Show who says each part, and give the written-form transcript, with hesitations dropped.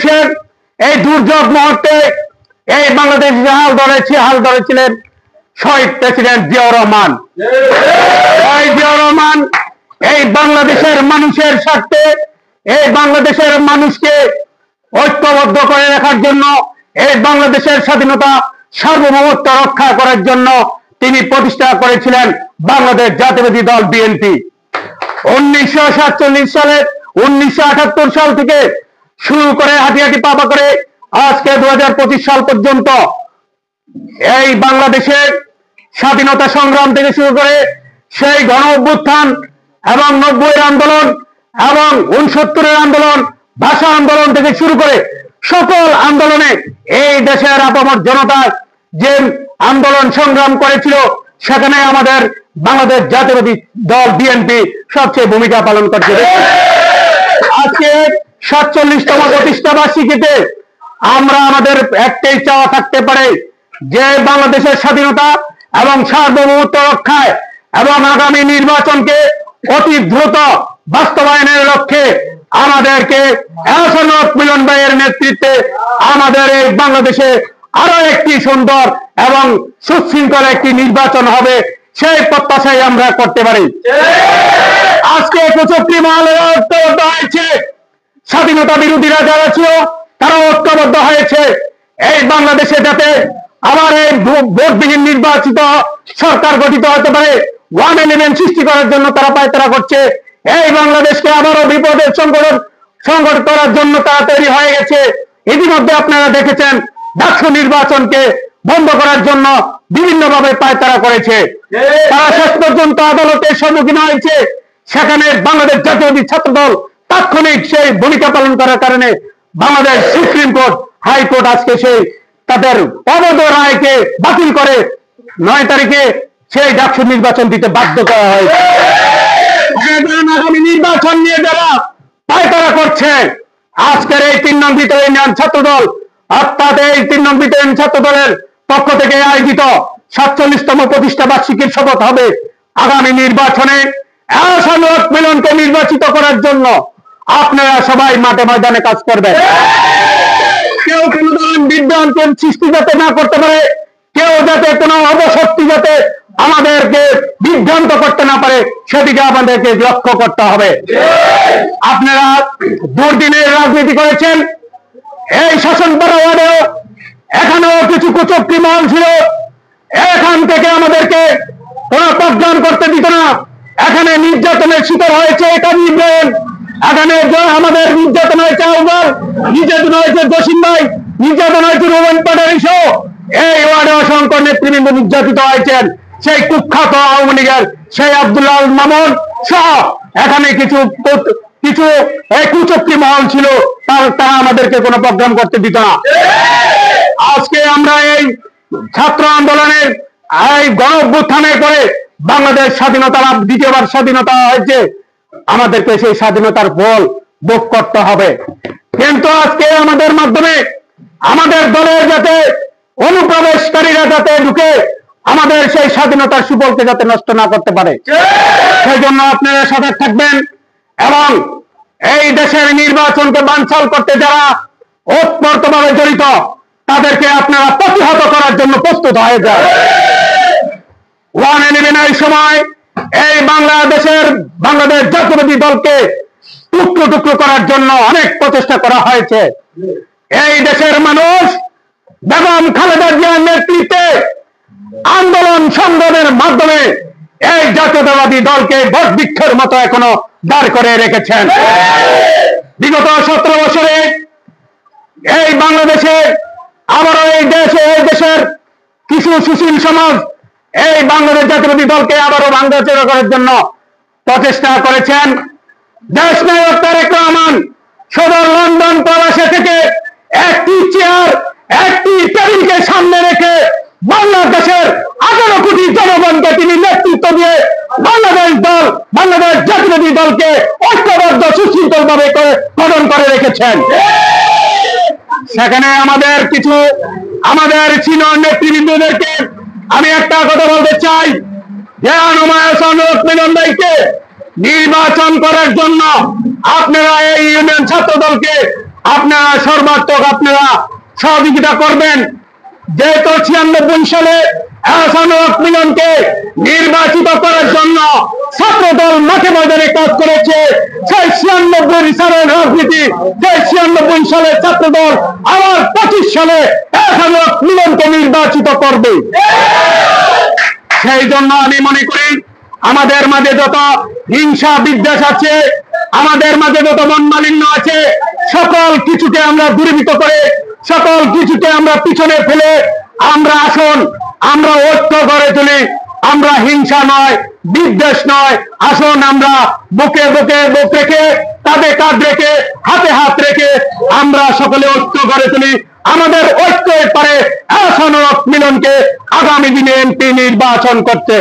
Speaker 1: বাংলাদেশের এই দুর্যোগ মুহূর্তে এই বাংলাদেশ হাল ধরেছিলেন শহীদ প্রেসিডেন্ট জিয়াউর রহমান। এই জিয়াউর রহমান এই বাংলাদেশের মানুষের স্বার্থে, এই বাংলাদেশের মানুষকে ঐক্যবদ্ধ করে রাখার জন্য, এই বাংলাদেশের স্বাধীনতা সার্বভৌমত্ব রক্ষা করার জন্য তিনি প্রতিষ্ঠা করেছিলেন বাংলাদেশ জাতীয়তাবাদী দল বিএনপি। 1947 সালে 1978 সাল থেকে শুরু করে হাঁটি হাঁটি পাপা করে আজকে 2025 সাল পর্যন্ত এই বাংলাদেশের স্বাধীনতা সংগ্রাম থেকে শুরু করে সেই গণ অভ্যুত্থান এবং 90-এর আন্দোলন এবং 69-এর আন্দোলন, ভাষা আন্দোলন থেকে শুরু করে সকল আন্দোলনে এই দেশের আপামর জনতা যে আন্দোলন সংগ্রাম করেছিল, সেখানে আমাদের বাংলাদেশ জাতীয়তাবাদী দল বিএনপি সবচেয়ে ভূমিকা পালন করছে। আজকে 47তম প্রতিষ্ঠা বার্ষিকীতে আমরা আমাদের একটাই চাওয়া থাকতে পারে যে বাংলাদেশের স্বাধীনতা এবং সার্বভৌমত্ব রক্ষায় এবং আগামী নির্বাচনকে অতি দ্রুত বাস্তবায়নের লক্ষ্যে আমাদেরকে এহসানুল হক মিলন ভাইয়ের নেতৃত্বে আমাদের এই বাংলাদেশে আরো একটি সুন্দর এবং সুশৃঙ্খল একটি নির্বাচন হবে, সেই প্রত্যাশাই আমরা করতে পারি। আজকে কুচক্রী মহলে ঐক্যবদ্ধ হয়েছে, স্বাধীনতা বিরোধীরা যারা ছিল তারা ঐক্যবদ্ধ হয়েছে এই বাংলাদেশে যাতে আবার এই ভোটবিহীন নির্বাচিত সরকার গঠিত হতে পারে, 111 সৃষ্টি করার জন্য তারা পায়তারা করছে। এই বাংলাদেশকে আবারও বিপদের সংকট করার জন্য তারা তৈরি হয়ে গেছে। ইতিমধ্যে আপনারা দেখেছেন ডাকসু নির্বাচনকে বন্ধ করার জন্য বিভিন্নভাবে পায়তারা করেছে। তারা শেষ পর্যন্ত আদালতের সম্মুখীন হয়েছে, সেখানে বাংলাদেশ জাতীয়তাবাদী ছাত্র দল তাৎক্ষণিক সেই ভূমিকা পালন করার কারণে বাংলাদেশ সুপ্রিম কোর্ট, হাইকোর্ট আজকে সেই তাদের অবৈধ রায়কে বাতিল করে 9 তারিখে সেই ডাকসু নির্বাচন দিতে বাধ্য করা হয়েছে। আগামী নির্বাচন নিয়ে যারা পায়তারা করছে, আজকের এই 3 নং ভিতরে ইউনিয়ন ছাত্র দল অর্থাৎ এই 3 নং ভিতরে ছাত্র দলের পক্ষ থেকে আয়োজিত 47তম প্রতিষ্ঠা বার্ষিকীর শপথ হবে আগামী নির্বাচনে এহসানুল হক মিলনকে নির্বাচিত করার জন্য আপনারা সবাই মাঠে ময়দানে কাজ করবেন। কেউ কোনো ধরনের বিভ্রান্তি সৃষ্টি যাতে না করতে পারে, কেউ যাতে কোনো অবশক্তি যাতে আমাদেরকে বিভ্রান্ত করতে না পারে, সেদিকে আমাদেরকে লক্ষ্য করতে হবে। আপনারা দুর্দিনের রাজনীতি করেছেন, এই শাসন ওয়ার্ডেও এখানেও কিছু কুচক্রী মহল ছিল, এখান থেকে আমাদেরকে কোন প্রজ্ঞান করতে দিত না। এখানে নির্যাতনের শিকার হয়েছে এটা নিবেন, এখানে আমাদের নির্যাতন হয়েছে আউ্বাল, নির্যাতন হয়েছে জসিম ভাই, নির্যাতন হয়েছে রোমান পাটারি সহ এই ওয়ার্ডে অসংখ্য নেতৃবৃন্দ নির্যাতিত হয়েছেন। সেই কুখ্যাত আওয়ামী লীগের সেই আব্দুল্লাহ মামুন সহ এখানে কিছু এই কুচক্রী মহল ছিল, তারা আমাদেরকে কোনো প্রোগ্রাম করতে দিত না। আজকে আমরা এই ছাত্র আন্দোলনের এই গণ অভ্যুত্থানের পরে বাংলাদেশ স্বাধীনতা লাভ, দ্বিতীয়বার স্বাধীনতা হয়েছে, আমাদেরকে সেই স্বাধীনতার ফল ভোগ করতে হবে। কিন্তু আজকে আমাদের মাধ্যমে আমাদের দলের যাতে অনুপ্রবেশকারীরা যাতে ঢুকে আমাদের সেই স্বাধীনতার সুফলকে যাতে নষ্ট না করতে পারে, সেই জন্য আপনারা সজাগ থাকবেন এবং এই দেশের নির্বাচনকে বানচাল করতে যারা ওতপ্রোতভাবে জড়িত তাদেরকে আপনারা প্রতিহত করার জন্য প্রস্তুত হয়ে যান। 111 সময় এই বাংলাদেশ জাতীয়তাবাদী দলকে টুকরো টুকরো করার জন্য অনেক প্রচেষ্টা করা হয়েছে। এই দেশের মানুষ বেগম খালেদা জিয়ার নেতৃত্বে আন্দোলন সংগ্রামের মাধ্যমে এই জাতীয়তাবাদী দলকে বটবৃক্ষের মতো এখনো দাঁড় করে রেখেছেন। বিগত 17 বছরে এই বাংলাদেশে আবারও এই দেশের কিছু সুশীল সমাজ এই বাংলাদেশ জাতীয়তাবাদী দলকে আবারও ভাঙচুর করার জন্য প্রচেষ্টা করেছেন। দেশ নায়ক তারেক রহমান সদর লন্ডন প্রবাসে থেকে একটি চেয়ার, একটি টেবিলকে সামনে রেখে বাংলাদেশের 18 কোটি জনগণকে তিনি নেতৃত্ব দিয়ে বাংলাদেশ জাতীয়তাবাদী দলকে ঐক্যবদ্ধ সুশৃঙ্খল ভাবে গঠন করে রেখেছেন। সেখানে আমাদের সিনিয়র নেতৃবৃন্দদেরকে আমি একটা কথা বলতে চাই যে নির্বাচন করার জন্য আপনারা এই ইউনিয়ন ছাত্র দলকে আপনারা সর্বাত্মক আপনারা সহযোগিতা করবেন। যেহেতু 96 সালে আহসানুল হক মিলনকে নির্বাচিত করার জন্য ছাত্রদল মাঠে ময়দানে কাজ করেছে, সেই 96 সালের রাজনীতি, সেই 96 সালে ছাত্রদল আবার 25 সালে আহসানুল হক মিলনকে নির্বাচিত করবে। সেই জন্য আমি মনে করি আমাদের মাঝে যত হিংসা বিদ্বেষ আছে, আমাদের মাঝে যত মন মালিন্য আছে, সকল কিছুকে আমরা দূরীভূত করে, সকল কিছুকে আমরা পিছনে ফেলে আমরা আসুন আমরা ঐক্য গড়ে তুলি। আমরা হিংসা নয়, বিদ্বেষ নয়, আসুন আমরা বুকে বুকে বুক রেখে, কাঁধে কাঁধ রেখে, হাতে হাত রেখে আমরা সকলে ঐক্য গড়ে তুলি। আমাদের ঐক্যের পরে আহসানুল হক মিলনকে আগামী দিনে এমপি নির্বাচন করতে।